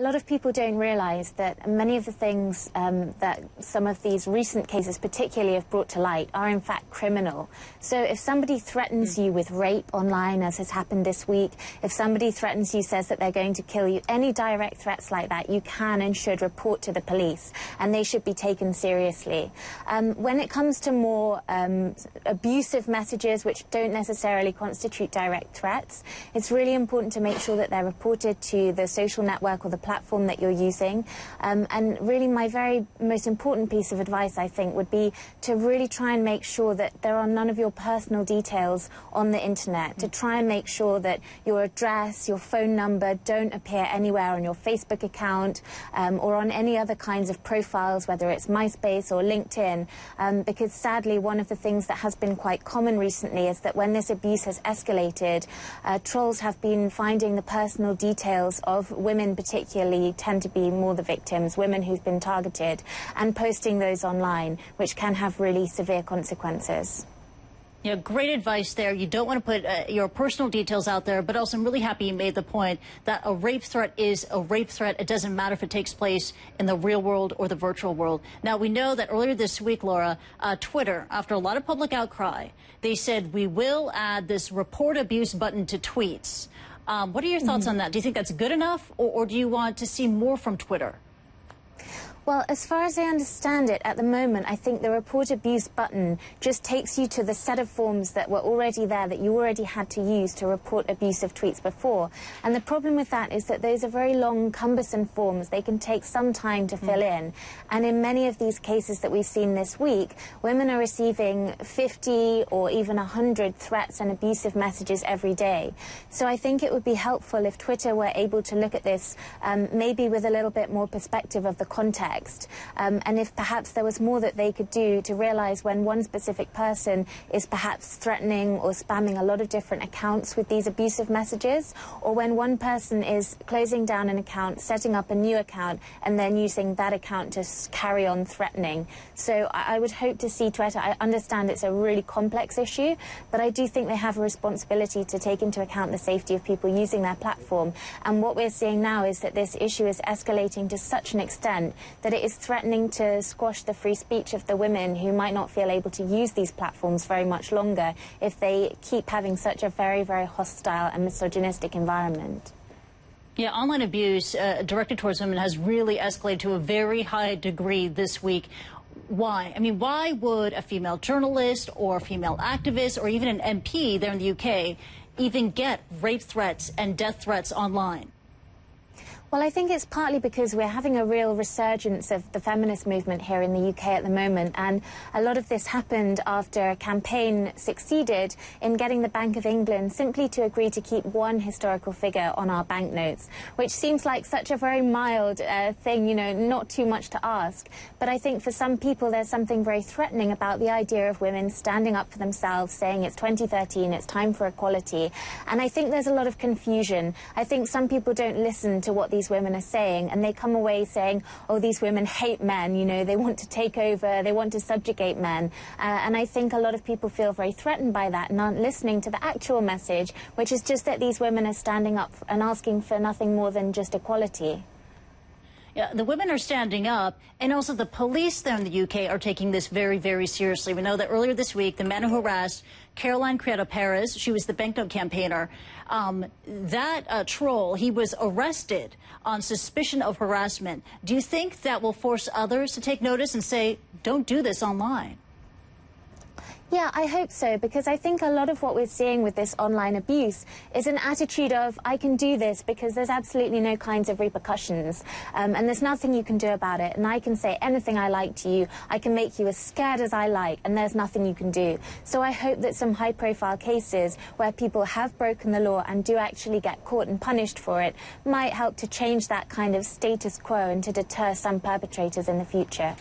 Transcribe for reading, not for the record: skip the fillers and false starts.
A lot of people don't realise that many of the things that some of these recent cases particularly have brought to light are in fact criminal. So if somebody threatens you with rape online, as has happened this week, if somebody threatens you, says that they're going to kill you, any direct threats like that, you can and should report to the police, and they should be taken seriously. When it comes to more abusive messages which don't necessarily constitute direct threats, it's really important to make sure that they're reported to the social network or the platform that you're using. And really my very most important piece of advice, I think, would be to really try and make sure that there are none of your personal details on the internet, to try and make sure that your address, your phone number don't appear anywhere on your Facebook account or on any other kinds of profiles, whether it's MySpace or LinkedIn, because sadly one of the things that has been quite common recently is that when this abuse has escalated, trolls have been finding the personal details of women particularly tend to be more the victims, women who've been targeted, and posting those online, which can have really severe consequences. Yeah, great advice there. You don't want to put your personal details out there, but also I'm really happy you made the point that a rape threat is a rape threat. It doesn't matter if it takes place in the real world or the virtual world. Now, we know that earlier this week, Laura, Twitter, after a lot of public outcry, they said we will add this report abuse button to tweets. What are your thoughts on that? Do you think that's good enough, or do you want to see more from Twitter? Well, as far as I understand it, at the moment, I think the report abuse button just takes you to the set of forms that were already there, that you already had to use to report abusive tweets before. And the problem with that is that those are very long, cumbersome forms. They can take some time to fill in. And in many of these cases that we've seen this week, women are receiving 50 or even 100 threats and abusive messages every day. So I think it would be helpful if Twitter were able to look at this maybe with a little bit more perspective of the context. And if perhaps there was more that they could do to realise when one specific person is perhaps threatening or spamming a lot of different accounts with these abusive messages, or when one person is closing down an account, setting up a new account, and then using that account to carry on threatening. So I would hope to see Twitter. I understand it's a really complex issue, but I do think they have a responsibility to take into account the safety of people using their platform. And what we're seeing now is that this issue is escalating to such an extent that it is threatening to squash the free speech of the women who might not feel able to use these platforms very much longer if they keep having such a very, very hostile and misogynistic environment. Yeah, online abuse directed towards women has really escalated to a very high degree this week. Why? I mean, why would a female journalist or a female activist or even an MP there in the UK even get rape threats and death threats online? Well, I think it's partly because we're having a real resurgence of the feminist movement here in the UK at the moment, and a lot of this happened after a campaign succeeded in getting the Bank of England simply to agree to keep one historical figure on our banknotes, which seems like such a very mild thing, you know, not too much to ask. But I think for some people there's something very threatening about the idea of women standing up for themselves, saying it's 2013, it's time for equality. And I think there's a lot of confusion. I think some people don't listen to what these women are saying, and they come away saying, oh, these women hate men, you know, they want to take over, they want to subjugate men. And I think a lot of people feel very threatened by that and aren't listening to the actual message, which is just that these women are standing up and asking for nothing more than just equality. Yeah, the women are standing up, and also the police there in the UK are taking this very, very seriously. We know that earlier this week, the man who harassed Caroline Criado Perez, she was the banknote campaigner, that troll, he was arrested on suspicion of harassment. Do you think that will force others to take notice and say, don't do this online? Yeah, I hope so, because I think a lot of what we're seeing with this online abuse is an attitude of, I can do this because there's absolutely no kinds of repercussions, and there's nothing you can do about it, and I can say anything I like to you, I can make you as scared as I like, and there's nothing you can do. So I hope that some high-profile cases where people have broken the law and do actually get caught and punished for it might help to change that kind of status quo and to deter some perpetrators in the future.